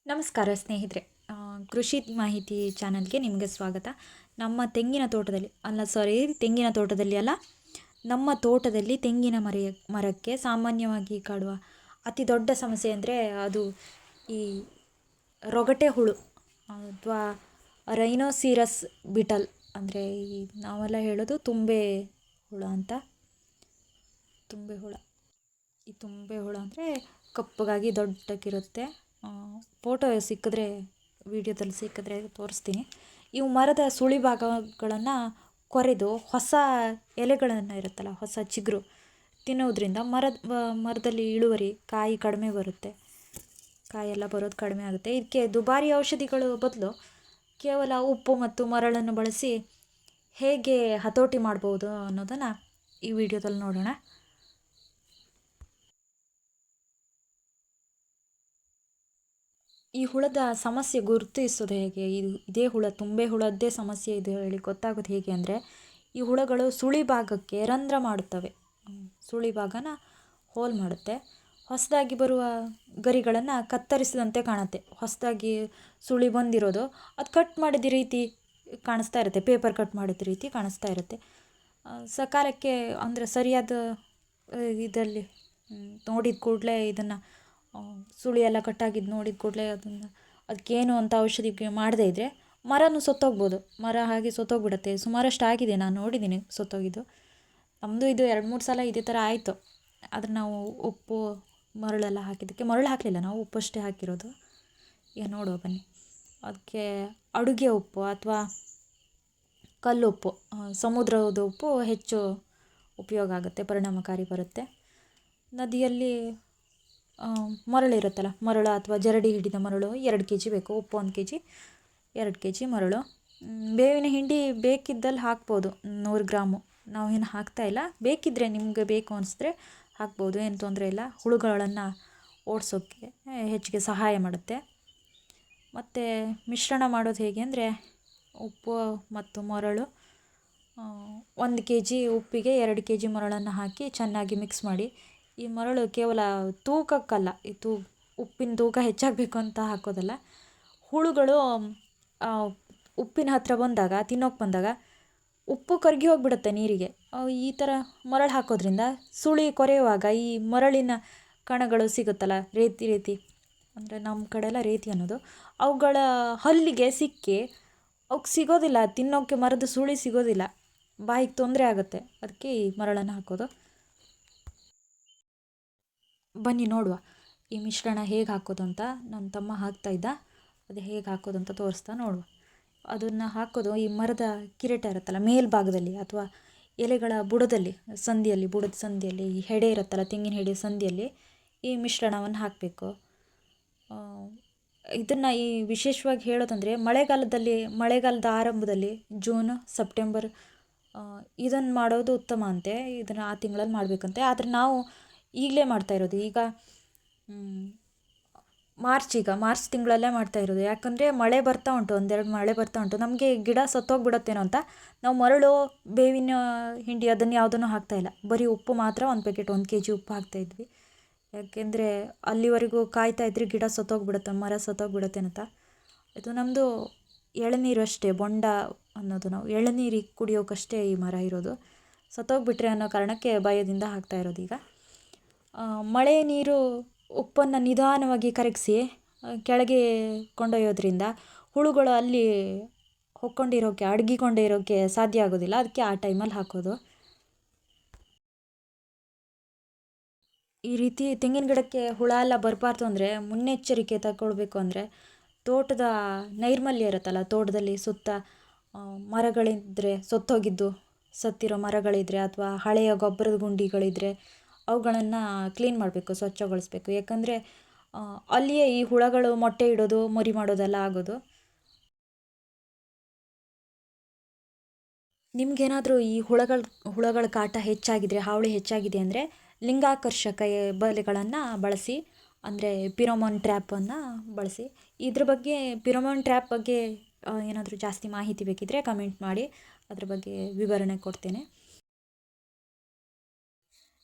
ನಮಸ್ಕಾರ ಸ್ನೇಹಿತರೆ. ಕೃಷಿ ಮಾಹಿತಿ ಚಾನಲ್ಗೆ ನಿಮಗೆ ಸ್ವಾಗತ. ನಮ್ಮ ತೆಂಗಿನ ತೋಟದಲ್ಲಿ ತೆಂಗಿನ ತೋಟದಲ್ಲಿ ಅಲ್ಲ, ನಮ್ಮ ತೋಟದಲ್ಲಿ ತೆಂಗಿನ ಮರಕ್ಕೆ ಸಾಮಾನ್ಯವಾಗಿ ಕಾಡುವ ಅತಿ ದೊಡ್ಡ ಸಮಸ್ಯೆ ಅಂದರೆ ಅದು ಈ ರೊಗಟೆ ಹುಳು ಅಥವಾ ರೈನೋಸಿರಸ್ ಬಿಟಲ್. ಅಂದರೆ ಈ ನಾವೆಲ್ಲ ಹೇಳೋದು ತುಂಬೆ ಹುಳ ಅಂತ. ತುಂಬೆ ಹುಳ ಈ ತುಂಬೆ ಹುಳ ಅಂದರೆ ಕಪ್ಪಗಾಗಿ ದೊಡ್ಡಕ್ಕಿರುತ್ತೆ. ಫೋಟೋ ಸಿಕ್ಕಿದ್ರೆ, ವಿಡಿಯೋದಲ್ಲಿ ಸಿಕ್ಕಿದ್ರೆ ತೋರಿಸ್ತೀನಿ. ಇವು ಮರದ ಸುಳಿ ಭಾಗಗಳನ್ನು ಕೊರೆದು ಹೊಸ ಎಲೆಗಳನ್ನು ಇರುತ್ತಲ್ಲ, ಹೊಸ ಚಿಗುರು ತಿನ್ನೋದ್ರಿಂದ ಮರದಲ್ಲಿ ಇಳುವರಿ, ಕಾಯಿ ಕಡಿಮೆ ಬರುತ್ತೆ. ಕಾಯೆಲ್ಲ ಬರೋದು ಕಡಿಮೆ ಆಗುತ್ತೆ. ಇದಕ್ಕೆ ದುಬಾರಿ ಔಷಧಿಗಳು ಬದಲು ಕೇವಲ ಉಪ್ಪು ಮತ್ತು ಮರಳನ್ನು ಬಳಸಿ ಹೇಗೆ ಹತೋಟಿ ಮಾಡ್ಬೋದು ಅನ್ನೋದನ್ನು ಈ ವಿಡಿಯೋದಲ್ಲಿ ನೋಡೋಣ. ಈ ಹುಳದ ಸಮಸ್ಯೆ ಗುರುತಿಸೋದು ಹೇಗೆ? ಇದೇ ಹುಳ, ತುಂಬೆ ಹುಳದ್ದೇ ಸಮಸ್ಯೆ ಇದು ಹೇಳಿ ಗೊತ್ತಾಗೋದು ಹೇಗೆ ಅಂದರೆ, ಈ ಹುಳಗಳು ಸುಳಿ ಭಾಗಕ್ಕೆ ರಂಧ್ರ ಮಾಡುತ್ತವೆ. ಸುಳಿ ಭಾಗನ ಹೋಲ್ ಮಾಡುತ್ತೆ. ಹೊಸದಾಗಿ ಬರುವ ಗರಿಗಳನ್ನು ಕತ್ತರಿಸಿದಂತೆ ಕಾಣುತ್ತೆ. ಹೊಸದಾಗಿ ಸುಳಿ ಬಂದಿರೋದು ಅದು ಕಟ್ ಮಾಡಿದ ರೀತಿ ಕಾಣಿಸ್ತಾ ಇರುತ್ತೆ. ಪೇಪರ್ ಕಟ್ ಮಾಡಿದ ರೀತಿ ಕಾಣಿಸ್ತಾ ಇರುತ್ತೆ. ಸಕಾಲಕ್ಕೆ ಅಂದರೆ ಸರಿಯಾದ ಇದರಲ್ಲಿ ನೋಡಿದ ಕೂಡಲೇ ಇದನ್ನು ಸುಳಿ ಎಲ್ಲ ಕಟ್ಟಾಗಿದ್ದು ನೋಡಿದ ಕೂಡಲೇ ಅದಕ್ಕೇನು ಅಂತ ಔಷಧಿ ಮಾಡದೇ ಇದ್ದರೆ ಮರನೂ ಸತ್ತೋಗ್ಬೋದು. ಮರ ಹಾಗೆ ಸತ್ತೋಗ್ಬಿಡುತ್ತೆ. ಸುಮಾರಷ್ಟು ಆಗಿದೆ, ನಾನು ನೋಡಿದ್ದೀನಿ ಸತ್ತೋಗಿದ್ದು. ನಮ್ಮದು ಇದು 2-3 ಸಲ ಇದೇ ಥರ ಆಯಿತು. ಆದರೆ ನಾವು ಉಪ್ಪು ಮರಳೆಲ್ಲ ಹಾಕಿದ್ದಕ್ಕೆ, ಮರಳು ಹಾಕಲಿಲ್ಲ, ನಾವು ಉಪ್ಪಷ್ಟೇ ಹಾಕಿರೋದು. ಈಗ ನೋಡುವ ಬನ್ನಿ. ಅದಕ್ಕೆ ಅಡುಗೆ ಉಪ್ಪು ಅಥವಾ ಕಲ್ಲುಪ್ಪು, ಸಮುದ್ರದ ಉಪ್ಪು ಹೆಚ್ಚು ಉಪಯೋಗ ಆಗುತ್ತೆ, ಪರಿಣಾಮಕಾರಿ ಬರುತ್ತೆ. ನದಿಯಲ್ಲಿ ಮರಳಿರುತ್ತಲ್ಲ, ಮರಳು ಅಥವಾ ಜರಡಿ ಹಿಡಿದ ಮರಳು 2 kg ಬೇಕು. ಉಪ್ಪು 1 kg, 2 kg ಮರಳು. ಬೇವಿನ ಹಿಂಡಿ ಬೇಕಿದ್ದಲ್ಲಿ ಹಾಕ್ಬೋದು, 100 ಗ್ರಾಮು. ನಾವೇನು ಹಾಕ್ತಾಯಿಲ್ಲ. ಬೇಕಿದ್ದರೆ ನಿಮಗೆ ಬೇಕು ಅನಿಸಿದ್ರೆ ಹಾಕ್ಬೋದು, ಏನು ತೊಂದರೆ ಇಲ್ಲ. ಹುಳುಗಳನ್ನು ಓಡಿಸೋಕ್ಕೆ ಹೆಚ್ಚಿಗೆ ಸಹಾಯ ಮಾಡುತ್ತೆ. ಮತ್ತು ಮಿಶ್ರಣ ಮಾಡೋದು ಹೇಗೆ ಅಂದರೆ, ಉಪ್ಪು ಮತ್ತು ಮರಳು, 1 kg ಉಪ್ಪಿಗೆ 2 kg ಮರಳನ್ನು ಹಾಕಿ ಚೆನ್ನಾಗಿ ಮಿಕ್ಸ್ ಮಾಡಿ. ಈ ಮರಳು ಕೇವಲ ತೂಕಕ್ಕಲ್ಲ, ಉಪ್ಪಿನ ತೂಕ ಹೆಚ್ಚಾಗಬೇಕು ಅಂತ ಹಾಕೋದಲ್ಲ. ಹುಳುಗಳು ಉಪ್ಪಿನ ಹತ್ತಿರ ಬಂದಾಗ, ತಿನ್ನೋಕೆ ಬಂದಾಗ ಉಪ್ಪು ಕರಗಿ ಹೋಗಿಬಿಡುತ್ತೆ ನೀರಿಗೆ. ಈ ಥರ ಮರಳು ಹಾಕೋದ್ರಿಂದ ಸುಳಿ ಕೊರೆಯುವಾಗ ಈ ಮರಳಿನ ಕಣಗಳು ಸಿಗುತ್ತಲ್ಲ, ರೇತಿ ಅಂದರೆ ನಮ್ಮ ಕಡೆ ಎಲ್ಲ ರೇತಿ ಅನ್ನೋದು, ಅವುಗಳ ಹಲ್ಲಿಗೆ ಸಿಕ್ಕಿ ಅವಕ್ಕೆ ಸಿಗೋದಿಲ್ಲ, ತಿನ್ನೋಕ್ಕೆ ಮರದ ಸುಳಿ ಸಿಗೋದಿಲ್ಲ, ಬಾಯಿಗೆ ತೊಂದರೆ ಆಗುತ್ತೆ. ಅದಕ್ಕೆ ಈ ಮರಳನ್ನು ಹಾಕೋದು. ಬನ್ನಿ ನೋಡುವ ಈ ಮಿಶ್ರಣ ಹೇಗೆ ಹಾಕೋದು ಅಂತ. ನನ್ನ ತಮ್ಮ ಹಾಕ್ತಾಯಿದ್ದ, ಅದು ಹೇಗೆ ಹಾಕೋದು ಅಂತ ತೋರಿಸ್ತಾ ನೋಡುವ. ಅದನ್ನು ಹಾಕೋದು ಈ ಮರದ ಕಿರೀಟ ಇರುತ್ತಲ್ಲ ಮೇಲ್ಭಾಗದಲ್ಲಿ, ಅಥವಾ ಎಲೆಗಳ ಬುಡದಲ್ಲಿ, ಬುಡದ ಸಂದಿಯಲ್ಲಿ, ಈ ಹೆಡೆ ಇರುತ್ತಲ್ಲ, ತೆಂಗಿನ ಹೆಡೆ ಸಂದಿಯಲ್ಲಿ ಈ ಮಿಶ್ರಣವನ್ನು ಹಾಕಬೇಕು. ಇದನ್ನು ಈ ವಿಶೇಷವಾಗಿ ಹೇಳೋದಂದರೆ ಮಳೆಗಾಲದ ಆರಂಭದಲ್ಲಿ, ಜೂನ್, ಸೆಪ್ಟೆಂಬರ್ ಇದನ್ನು ಮಾಡೋದು ಉತ್ತಮ ಅಂತೆ. ಇದನ್ನು ಆ ತಿಂಗಳಲ್ಲಿ ಮಾಡಬೇಕಂತೆ. ಆದರೆ ನಾವು ಈಗಲೇ ಮಾಡ್ತಾಯಿರೋದು. ಈಗ ಮಾರ್ಚ್ ತಿಂಗಳಲ್ಲೇ ಮಾಡ್ತಾಯಿರೋದು. ಯಾಕಂದರೆ ಮಳೆ ಬರ್ತಾ ಉಂಟು, ಒಂದೆರಡು ಮಳೆ ಬರ್ತಾ ಉಂಟು. ನಮಗೆ ಗಿಡ ಸತ್ತೋಗ್ಬಿಡತ್ತೇನೋ ಅಂತ ನಾವು ಮರಳು, ಬೇವಿನ ಹಿಂಡಿ ಅದನ್ನು ಯಾವುದನ್ನು ಹಾಕ್ತಾಯಿಲ್ಲ. ಬರೀ ಉಪ್ಪು ಮಾತ್ರ 1 ಪ್ಯಾಕೆಟ್, 1 kg ಉಪ್ಪು ಹಾಕ್ತಾಯಿದ್ವಿ. ಯಾಕೆಂದರೆ ಅಲ್ಲಿವರೆಗೂ ಕಾಯ್ತಾ ಇದ್ರೆ ಗಿಡ ಸತ್ತೋಗ್ಬಿಡುತ್ತೆ, ಮರ ಸತ್ತೋಗ್ಬಿಡುತ್ತೆ ಅಂತ. ಇದು ನಮ್ಮದು ಎಳನೀರು ಅಷ್ಟೇ, ಬೊಂಡ ಅನ್ನೋದು. ನಾವು ಎಳನೀರು ಕುಡಿಯೋಕ್ಕಷ್ಟೇ ಈ ಮರ ಇರೋದು. ಸತ್ತೋಗ್ಬಿಟ್ರೆ ಅನ್ನೋ ಕಾರಣಕ್ಕೆ ಭಯದಿಂದ ಹಾಕ್ತಾಯಿರೋದು. ಈಗ ಮಳೆ ನೀರು ಉಪ್ಪನ್ನು ನಿಧಾನವಾಗಿ ಕರಗಿಸಿ ಕೆಳಗೆ ಕೊಂಡೊಯ್ಯೋದ್ರಿಂದ ಹುಳುಗಳು ಅಲ್ಲಿ ಅಡಗಿಕೊಂಡಿರೋಕ್ಕೆ ಸಾಧ್ಯ ಆಗೋದಿಲ್ಲ. ಅದಕ್ಕೆ ಆ ಟೈಮಲ್ಲಿ ಹಾಕೋದು. ಈ ರೀತಿ ತೆಂಗಿನ ಗಿಡಕ್ಕೆ ಹುಳ ಎಲ್ಲ ಬರಬಾರ್ದು ಅಂದರೆ ಮುನ್ನೆಚ್ಚರಿಕೆ ತಗೊಳ್ಬೇಕು. ಅಂದರೆ ತೋಟದ ನೈರ್ಮಲ್ಯ ಇರುತ್ತಲ್ಲ, ತೋಟದಲ್ಲಿ ಸುತ್ತ ಮರಗಳಿದ್ದರೆ, ಸತ್ತಿರೋ ಮರಗಳಿದ್ದರೆ ಅಥವಾ ಹಳೆಯ ಗೊಬ್ಬರದ ಗುಂಡಿಗಳಿದ್ದರೆ ಅವುಗಳನ್ನು ಕ್ಲೀನ್ ಮಾಡಬೇಕು, ಸ್ವಚ್ಛಗೊಳಿಸ್ಬೇಕು. ಯಾಕಂದರೆ ಅಲ್ಲಿಯೇ ಈ ಹುಳಗಳು ಮೊಟ್ಟೆ ಇಡೋದು, ಮರಿ ಮಾಡೋದೆಲ್ಲ ಆಗೋದು. ನಿಮಗೇನಾದರೂ ಈ ಹುಳಗಳ ಕಾಟ ಹೆಚ್ಚಾಗಿದ್ರೆ, ಹಾವಳಿ ಹೆಚ್ಚಾಗಿದೆ ಅಂದರೆ ಲಿಂಗಾಕರ್ಷಕ ಬಲೆಗಳನ್ನು ಬಳಸಿ, ಅಂದರೆ ಪಿರೋಮೋನ್ ಟ್ರ್ಯಾಪನ್ನು ಬಳಸಿ. ಪಿರೋಮೋನ್ ಟ್ರ್ಯಾಪ್ ಬಗ್ಗೆ ಏನಾದರೂ ಜಾಸ್ತಿ ಮಾಹಿತಿ ಬೇಕಿದ್ದರೆ ಕಮೆಂಟ್ ಮಾಡಿ, ಅದ್ರ ಬಗ್ಗೆ ವಿವರಣೆ ಕೊಡ್ತೇನೆ.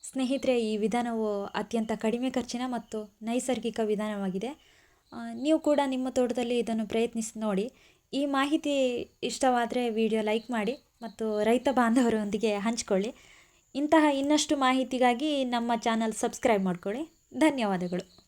ಸ್ನೇಹಿತರೆ, ಈ ವಿಧಾನವು ಅತ್ಯಂತ ಕಡಿಮೆ ಖರ್ಚಿನ ಮತ್ತು ನೈಸರ್ಗಿಕ ವಿಧಾನವಾಗಿದೆ. ನೀವು ಕೂಡ ನಿಮ್ಮ ತೋಟದಲ್ಲಿ ಇದನ್ನು ಪ್ರಯತ್ನಿಸಿ ನೋಡಿ. ಈ ಮಾಹಿತಿ ಇಷ್ಟವಾದರೆ ವಿಡಿಯೋ ಲೈಕ್ ಮಾಡಿ ಮತ್ತು ರೈತ ಬಾಂಧವರೊಂದಿಗೆ ಹಂಚಿಕೊಳ್ಳಿ. ಇಂತಹ ಇನ್ನಷ್ಟು ಮಾಹಿತಿಗಾಗಿ ನಮ್ಮ ಚಾನಲ್ ಸಬ್ಸ್ಕ್ರೈಬ್ ಮಾಡ್ಕೊಳ್ಳಿ. ಧನ್ಯವಾದಗಳು.